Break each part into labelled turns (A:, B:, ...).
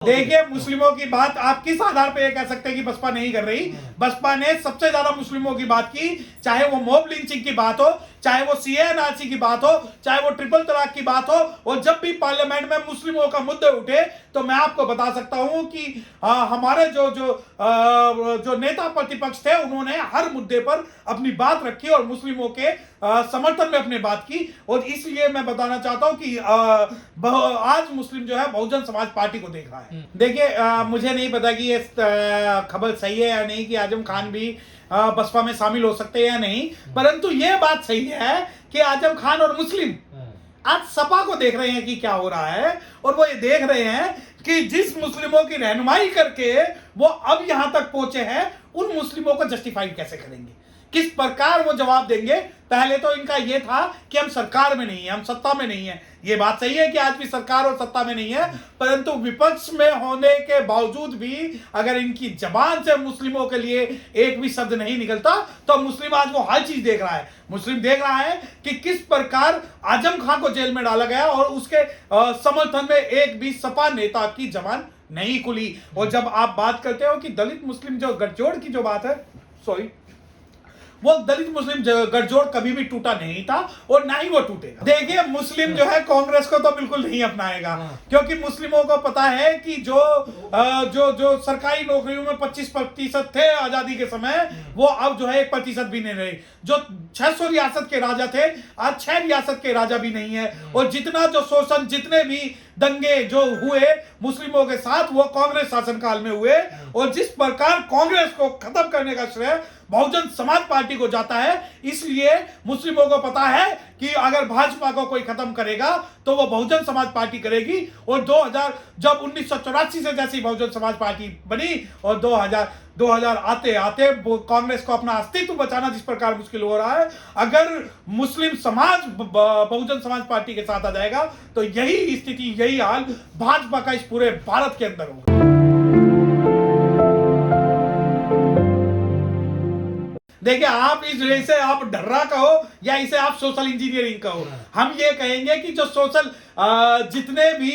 A: देखिए, मुस्लिमों की बात आप किस आधार पे ये कह सकते हैं कि बसपा नहीं कर रही? बसपा ने सबसे ज्यादा मुस्लिमों की बात की, चाहे वो मॉब लिंचिंग की बात हो, चाहे वो सीएनआरसी की बात हो, चाहे वो ट्रिपल तलाक की बात हो। और जब भी पार्लियामेंट में मुस्लिमों का मुद्दे उठे तो मैं आपको बता सकता हूं कि हमारे जो नेता प्रतिपक्ष थे उन्होंने हर मुद्दे पर अपनी बात रखी और मुस्लिमों के समर्थन में अपनी बात की। और इसलिए मैं बताना चाहता हूं कि आज मुस्लिम जो है बहुजन समाज पार्टी को देख रहा है। देखिए, मुझे नहीं पता कि ये खबर सही है या नहीं कि आजम खान भी बसपा में शामिल हो सकते हैं या नहीं, परंतु ये बात सही है कि आजम खान और मुस्लिम आज सपा को देख रहे हैं कि क्या हो रहा है। और वो ये देख रहे हैं कि जिस मुस्लिमों की रहनुमाई करके वो अब यहां तक पहुंचे हैं, उन मुस्लिमों को जस्टिफाई कैसे करेंगे, किस प्रकार वो जवाब देंगे। पहले तो इनका ये था कि हम सरकार में नहीं है, हम सत्ता में नहीं है। ये बात सही है कि आज भी सरकार और सत्ता में नहीं है, परंतु विपक्ष में होने के बावजूद भी अगर इनकी जबान से मुस्लिमों के लिए एक भी शब्द नहीं निकलता तो मुस्लिम आज वो हर चीज देख रहा है। मुस्लिम देख रहा है कि किस प्रकार आजम खान को जेल में डाला गया और उसके समर्थन में एक भी सपा नेता की जबान नहीं खुली। और जब आप बात करते हो कि दलित मुस्लिम जो गठजोड़ की जो बात है, सॉरी, वो दलित मुस्लिम गठजोड़ कभी भी टूटा नहीं था और ना ही वो टूटेगा। देखिए, मुस्लिम जो है कांग्रेस को तो बिल्कुल नहीं अपनाएगा, क्योंकि मुस्लिमों को पता है कि जो सरकारी नौकरियों में 25% थे आजादी के समय, वो अब जो है 1% भी नहीं रहे। जो 600 रियासत के राजा थे, आज 6 रियासत के राजा भी नहीं है। और जितना जो शोषण, जितने भी दंगे जो हुए मुस्लिमों के साथ, वो कांग्रेस शासनकाल में हुए। और जिस प्रकार कांग्रेस को खत्म करने का श्रेय बहुजन समाज पार्टी को जाता है, इसलिए मुस्लिमों को पता है कि अगर भाजपा को कोई खत्म करेगा तो वो बहुजन समाज पार्टी करेगी। और 2000 जब 1984 से जैसी बहुजन समाज पार्टी बनी और 2000 आते आते कांग्रेस को अपना अस्तित्व बचाना जिस प्रकार मुश्किल हो रहा है, अगर मुस्लिम समाज बहुजन समाज पार्टी के साथ आ जाएगा तो यही स्थिति, यही हाल भाजपा का इस पूरे भारत के अंदर होगा। देखिए, आप इसे आप डर्रा कहो या इसे आप सोशल इंजीनियरिंग कहो, हम ये कहेंगे कि जो सोशल जितने भी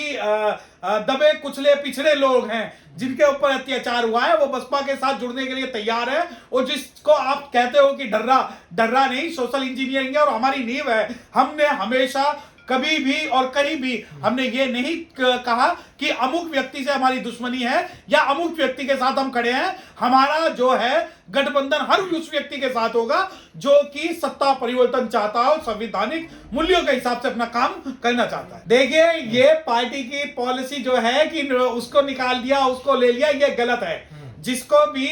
A: दबे कुचले पिछड़े लोग हैं जिनके ऊपर अत्याचार हुआ है, वो बसपा के साथ जुड़ने के लिए तैयार है। और जिसको आप कहते हो कि डर्रा नहीं, सोशल इंजीनियरिंग है और हमारी नींव है। हमने हमेशा कभी भी और कहीं भी हमने ये नहीं कहा कि अमुक व्यक्ति से हमारी दुश्मनी है या अमुक व्यक्ति के साथ हम खड़े हैं। हमारा जो है गठबंधन हर उस व्यक्ति के साथ होगा जो कि सत्ता परिवर्तन चाहता है और संवैधानिक मूल्यों के हिसाब से अपना काम करना चाहता है। देखिए, ये पार्टी की पॉलिसी जो है कि उसको निकाल दिया, उसको ले लिया, ये गलत है। जिसको भी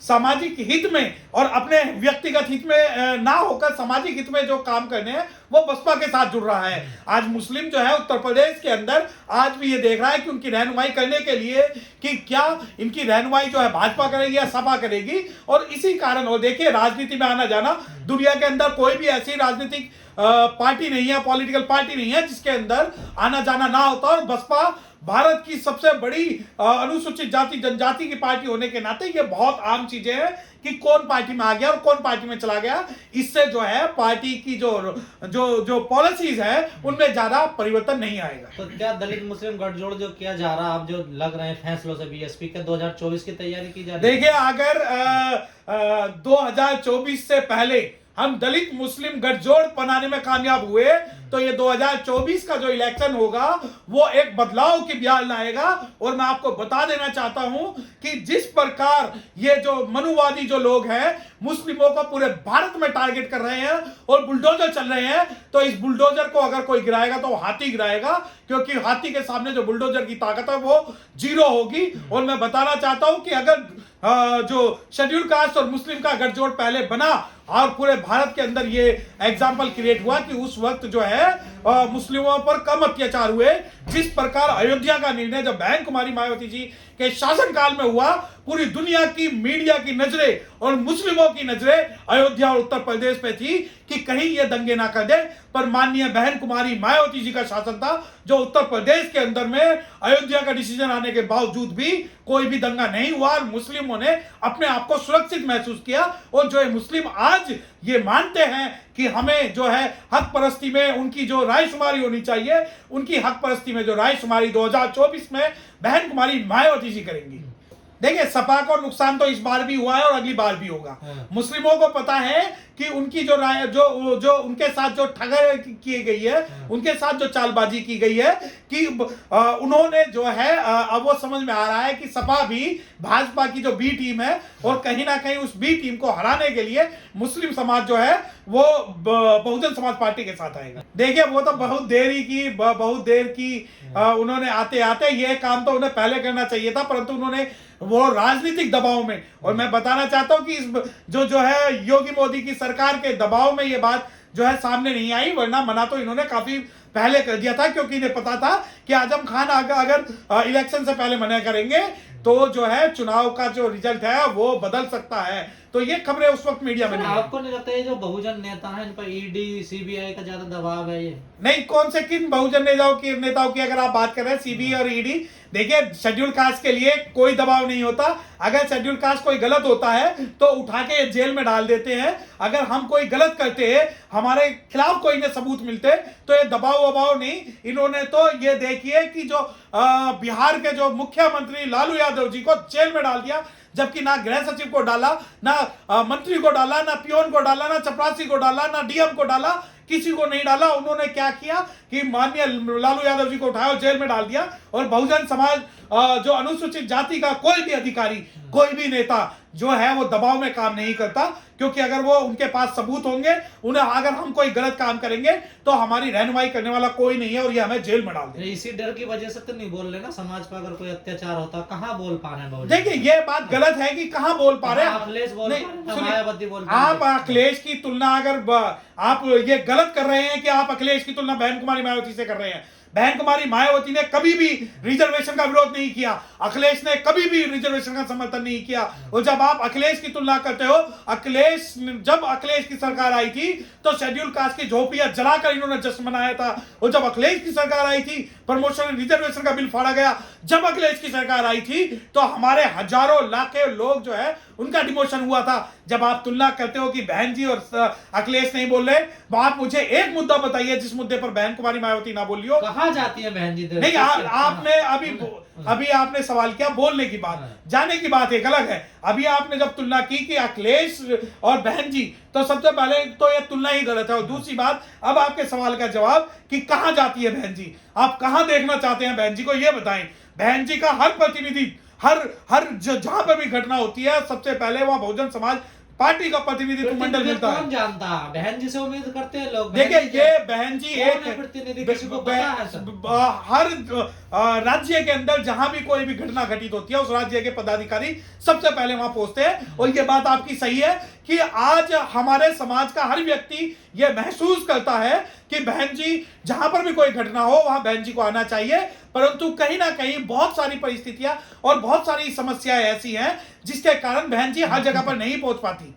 A: सामाजिक हित में और अपने व्यक्तिगत हित में ना होकर सामाजिक हित में जो काम करने हैं, वो बसपा के साथ जुड़ रहा है। आज मुस्लिम जो है उत्तर प्रदेश के अंदर आज भी ये देख रहा है कि उनकी रहनुमाई करने के लिए कि क्या इनकी रहनुमाई जो है भाजपा करेगी या सपा करेगी। और इसी कारण, और देखिए, राजनीति में आना जाना, दुनिया के अंदर कोई भी ऐसी राजनीतिक पार्टी नहीं है, पॉलिटिकल पार्टी नहीं है जिसके अंदर आना जाना ना होता। और बसपा भारत की सबसे बड़ी अनुसूचित जाति जनजाति की पार्टी होने के नाते ये बहुत आम चीजें हैं कि कौन पार्टी में आ गया और कौन पार्टी में चला गया। इससे जो है पार्टी की जो पॉलिसीज है उनमें ज्यादा परिवर्तन नहीं आएगा।
B: तो क्या दलित मुस्लिम गठजोड़ जो किया जा रहा है, आप जो लग रहे हैं फैसलों से बीएसपी के 2024 की तैयारी की जा रही है?
A: देखिए, अगर 2024 से पहले हम दलित मुस्लिम गठजोड़ बनाने में कामयाब हुए तो ये 2024 का जो इलेक्शन होगा वो एक बदलाव की ब्याह लाएगा। और मैं आपको बता देना चाहता हूं कि जिस प्रकार ये जो मनुवादी जो लोग हैं मुस्लिमों को पूरे भारत में टारगेट कर रहे हैं और बुलडोजर चल रहे हैं, तो इस बुलडोजर को अगर कोई गिराएगा तो हाथी गिराएगा, क्योंकि हाथी के सामने जो बुलडोजर की ताकत है वो जीरो होगी। और मैं बताना चाहता हूं कि अगर जो शेड्यूल कास्ट और मुस्लिम का गठजोड़ पहले बना और पूरे भारत के अंदर ये एग्जाम्पल क्रिएट हुआ कि उस वक्त जो है मुस्लिमों पर कम अत्याचार हुए। जिस प्रकार अयोध्या का निर्णय जब बहन कुमारी मायावती जी के शासनकाल में हुआ, पूरी दुनिया की मीडिया की नजरें और मुस्लिमों की नजरें अयोध्या और उत्तर प्रदेश पे थी कि कहीं ये दंगे ना कर दे। पर माननीय बहन कुमारी मायावती जी का शासन था जो उत्तर प्रदेश के अंदर में अयोध्या का डिसीजन आने के बावजूद भी कोई भी दंगा नहीं हुआ और मुस्लिमों ने अपने आप को सुरक्षित महसूस किया। और जो है मुस्लिम आज ये मानते हैं कि हमें जो है हक परस्ती में उनकी जो रायशुमारी होनी चाहिए, उनकी हक परस्ती में जो रायशुमारी 2024 में बहन कुमारी मायावती जी करेंगी। देखिए, सपा को नुकसान तो इस बार भी हुआ है और अगली बार भी होगा। मुस्लिमों को पता है कि उनकी जो राय जो उनके साथ जो ठगर की गई है, उनके साथ जो चालबाजी की गई है, कि उन्होंने जो है अब वो समझ में आ रहा है कि सपा भी भाजपा की जो बी टीम है, और कहीं ना कहीं उस बी टीम को हराने के लिए मुस्लिम समाज जो है वो बहुजन समाज पार्टी के साथ आएगा। देखिए, वो तो बहुत देर की उन्होंने आते आते ये काम तो उन्हें पहले करना चाहिए था, परंतु उन्होंने वो राजनीतिक दबाव में, और मैं बताना चाहता हूं कि इस जो है योगी मोदी की सरकार के दबाव में ये बात जो है सामने नहीं आई, वरना मना तो इन्होंने काफी पहले कर दिया था, क्योंकि इन्हें पता था कि आजम खान अगर इलेक्शन से पहले मना करेंगे तो जो है चुनाव का जो रिजल्ट है वो बदल सकता है। तो ये खबरें उस वक्त मीडिया में नहीं आई।
B: आपको नहीं लगता ये जो बहुजन नेता हैं इन पर ईडी सीबीआई का ज्यादा दबाव है? ये
A: नहीं, कौन से किन बहुजन नेताओं की अगर आप बात कर रहे हैं, सीबीआई और ईडी, देखिए शेड्यूल कास्ट के लिए कोई दबाव नहीं होता। अगर शेड्यूल कास्ट कोई गलत होता है तो उठा के जेल में डाल देते हैं। अगर हम कोई गलत करते हैं, हमारे खिलाफ कोई ने सबूत मिलते, तो ये दबाव वबाव नहीं। इन्होंने तो ये देखिए कि जो बिहार के जो मुख्यमंत्री लालू यादव जी को जेल में डाल दिया, जबकि ना गृह सचिव को डाला, ना मंत्री को डाला, ना पियोन को डाला, ना चपरासी को डाला, ना डीएम को डाला, किसी को नहीं डाला। उन्होंने क्या किया कि माननीय लालू यादव जी को उठाया और जेल में डाल दिया। और बहुजन समाज जो अनुसूचित जाति का कोई भी अधिकारी, कोई भी नेता जो है वो दबाव में काम नहीं करता, क्योंकि अगर वो उनके पास सबूत होंगे, उन्हें अगर हम कोई गलत काम करेंगे तो हमारी रहनुमाई करने वाला कोई नहीं है और ये हमें जेल में डाल देंगे।
B: इसी डर की वजह से तो नहीं बोल रहे ना, समाज पर अगर कोई अत्याचार होता कहाँ बोल पा रहे हैं?
A: देखिए, ये बात गलत है कि कहाँ बोल पा रहे हैं।
B: अखिलेश बोल मायावती बोल
A: आप अखिलेश की तुलना, अगर आप ये गलत कर रहे हैं कि आप अखिलेश की तुलना बहन कुमारी मायावती से कर रहे हैं। बहन कुमारी मायावती ने कभी भी रिजर्वेशन का विरोध नहीं किया, अखिलेश ने कभी भी रिजर्वेशन का समर्थन नहीं किया। और जब आप अखिलेश की तुलना करते हो, जब अखिलेश की सरकार आई थी तो शेड्यूल कास्ट की झोपड़ियां जलाकर इन्होंने जश्न मनाया था। और जब अखिलेश की सरकार आई थी, प्रमोशन रिजर्वेशन का बिल फाड़ा गया। जब अखिलेश की सरकार आई थी तो हमारे हजारों लाखों लोग जो है उनका डिमोशन हुआ था। जब आप तुलना करते हो कि बहन जी और अखिलेश नहीं बोल रहे, तो आप मुझे एक मुद्दा बताइए जिस मुद्दे पर बहन कुमारी मायावती ना बोली हो।
B: कहाँ जाती है बहन जी?
A: नहीं, आपने अभी आपने सवाल किया बोलने की बात, जाने की बात एक अलग है। अभी आपने जब तुलना की कि अखिलेश और बहन जी, तो सबसे पहले तो यह तुलना ही गलत है। और दूसरी बात, अब आपके सवाल का जवाब कि कहां जाती है बहन जी, आप कहां देखना चाहते हैं बहन जी को, यह बताएं। बहन जी का हर प्रतिनिधि, हर जहां पर भी घटना होती है, सबसे पहले वहां बहुजन समाज पार्टी का प्रतिनिधित्व मंडल मिलता है।
B: कौन जानता? बहन जी से उम्मीद करते हैं लोग।
A: देखिए, ये बहन जी एक
B: प्रतिनिधि, किसी को पता है सब?
A: हर राज्य के अंदर जहां भी कोई भी घटना घटित होती है, उस राज्य के पदाधिकारी सबसे पहले वहां पहुंचते हैं। और ये बात आपकी सही है कि आज हमारे समाज का हर व्यक्ति ये महसूस करता है कि बहन जी जहां पर भी कोई घटना हो वहां बहन जी को आना चाहिए। परंतु कहीं ना कहीं बहुत सारी परिस्थितियां और बहुत सारी समस्याएं ऐसी हैं जिसके कारण बहन जी हर जगह पर नहीं पहुंच पाती।